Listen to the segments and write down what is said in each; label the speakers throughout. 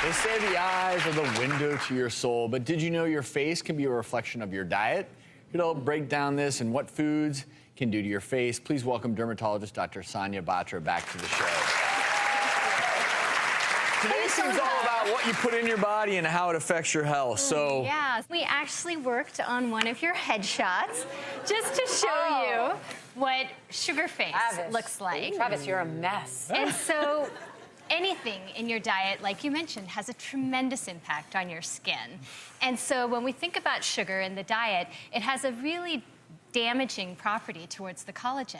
Speaker 1: They say the eyes are the window to your soul, but did you know your face can be a reflection of your diet? Here to help break down this and what foods can do to your face, please welcome dermatologist Dr. Sonia Batra back to the show. Today's thing's all about what you put in your body and how it affects your health. So
Speaker 2: yeah, we actually worked on one of your headshots just to show you what sugar face looks like.
Speaker 3: Travis, you're a mess.
Speaker 2: And so anything in your diet, like you mentioned, has a tremendous impact on your skin. And so when we think about sugar in the diet, it has a really damaging property towards the collagen.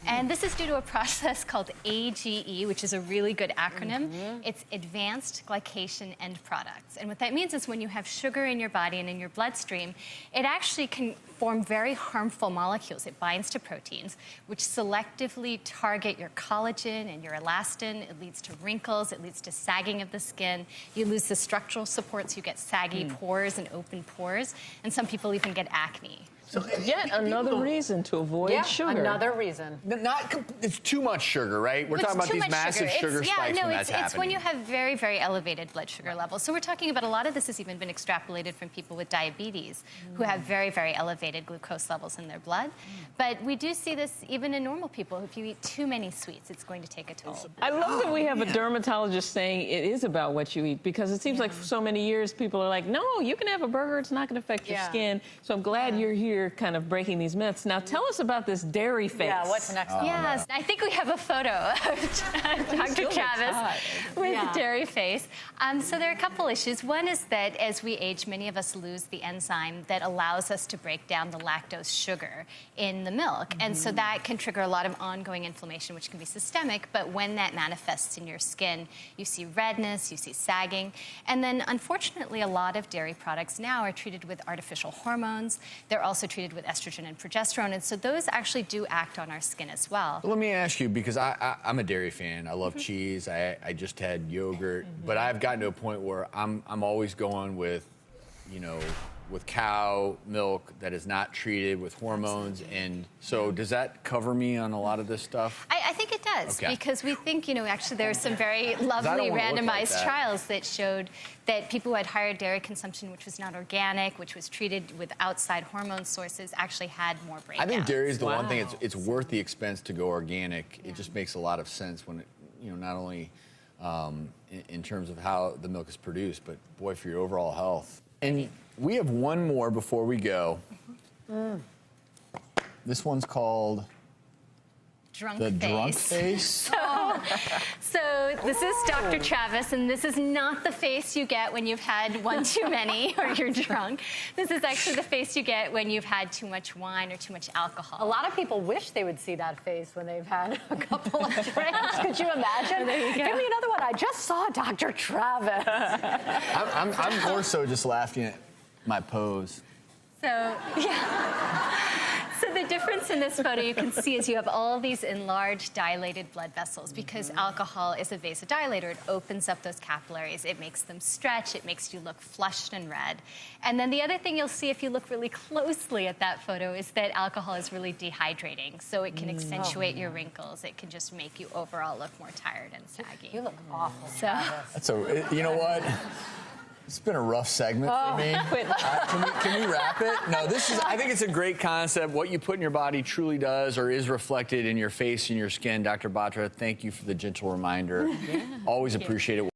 Speaker 2: And this is due to a process called AGE, which is a really good acronym. It's Advanced Glycation End Products. And what that means is when you have sugar in your body and in your bloodstream, it actually can form very harmful molecules. It binds to proteins, which selectively target your collagen and your elastin. It leads to wrinkles. It leads to sagging of the skin. You lose the structural supports. You get saggy pores and open pores. And some people even get acne.
Speaker 4: So yet another reason to avoid sugar.
Speaker 3: Another reason.
Speaker 1: It's too much sugar, right? We're talking about these massive sugar spikes when that's happening.
Speaker 2: It's when you have very, very elevated blood sugar levels. So we're talking about a lot of this has even been extrapolated from people with diabetes who have very, very elevated glucose levels in their blood. But we do see this even in normal people. If you eat too many sweets, it's going to take a toll.
Speaker 4: I love that we have a dermatologist saying it is about what you eat, because it seems like for so many years people are like, no, you can have a burger, it's not going to affect your skin. So I'm glad you're here kind of breaking these myths. Now tell us about this dairy face.
Speaker 3: Yeah, what's next?
Speaker 2: Yes, I think we have a photo of Dr. Travis with the dairy face. So there are a couple issues. One is that as we age, many of us lose the enzyme that allows us to break down the lactose sugar in the milk. And so that can trigger a lot of ongoing inflammation, which can be systemic. But when that manifests in your skin, you see redness, you see sagging. And then, unfortunately, a lot of dairy products now are treated with artificial hormones. They're also treated with estrogen and progesterone. And so those actually do act on our skin as well.
Speaker 1: Let me ask you, because I'm a dairy fan. I love cheese. I just had yogurt. But I've gotten to a point where I'm always going with, you know, with cow milk that is not treated with hormones. And so does that cover me on a lot of this stuff?
Speaker 2: I think it does, because we think, you know, actually there are some very lovely randomized trials that showed that people who had higher dairy consumption, which was not organic, which was treated with outside hormone sources, actually had more breakdowns.
Speaker 1: I think dairy is the one thing, it's worth the expense to go organic. It just makes a lot of sense when it, you know, not only in terms of how the milk is produced, but boy, for your overall health. And we have one more before we go. This one's called
Speaker 2: Drunk
Speaker 1: face.
Speaker 2: So this is Dr. Travis, and this is not the face you get when you've had one too many or you're drunk. This is actually the face you get when you've had too much wine or too much alcohol.
Speaker 3: A lot of people wish they would see that face when they've had a couple of drinks. Could you imagine?
Speaker 2: There you go.
Speaker 3: Give me another one. I just saw Dr. Travis.
Speaker 1: I'm more so just laughing at my pose.
Speaker 2: So, So the difference in this photo you can see is you have all these enlarged, dilated blood vessels because alcohol is a vasodilator. It opens up those capillaries. It makes them stretch. It makes you look flushed and red. And then the other thing you'll see if you look really closely at that photo is that alcohol is really dehydrating. So it can accentuate your wrinkles. It can just make you overall look more tired and saggy.
Speaker 3: You look awful,
Speaker 2: So,
Speaker 3: Travis.
Speaker 1: You know what? It's been a rough segment for me. Can we wrap it? No, I think it's a great concept. What you put in your body truly does or is reflected in your face and your skin. Dr. Batra, thank you for the gentle reminder. Always appreciate it.